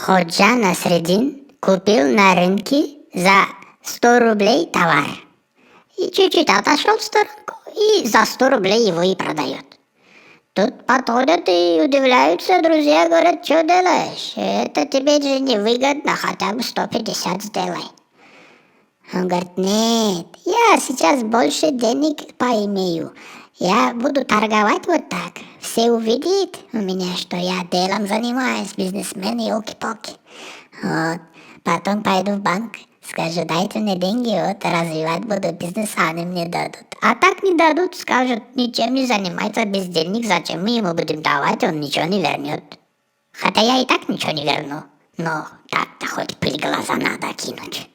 Ходжа Насредин купил на рынке за 100 рублей товар. И чуть-чуть отошел в сторонку, и за 100 рублей его и продает. Тут подходят и удивляются друзья, говорят: что делаешь? Это тебе же невыгодно, хотя бы 150 сделай. Он говорит: нет, я сейчас больше денег поимею. Я буду торговать вот так. Все увидят у меня, что я делом занимаюсь, бизнесмен, елки-палки. Вот. Потом пойду в банк, скажу: дайте мне деньги, вот развивать буду бизнес, а они мне дадут. А так не дадут, скажут: ничем не занимается без денег, зачем мы ему будем давать, он ничего не вернет. Хотя я и так ничего не верну, но так-то хоть пыль глаза надо кинуть.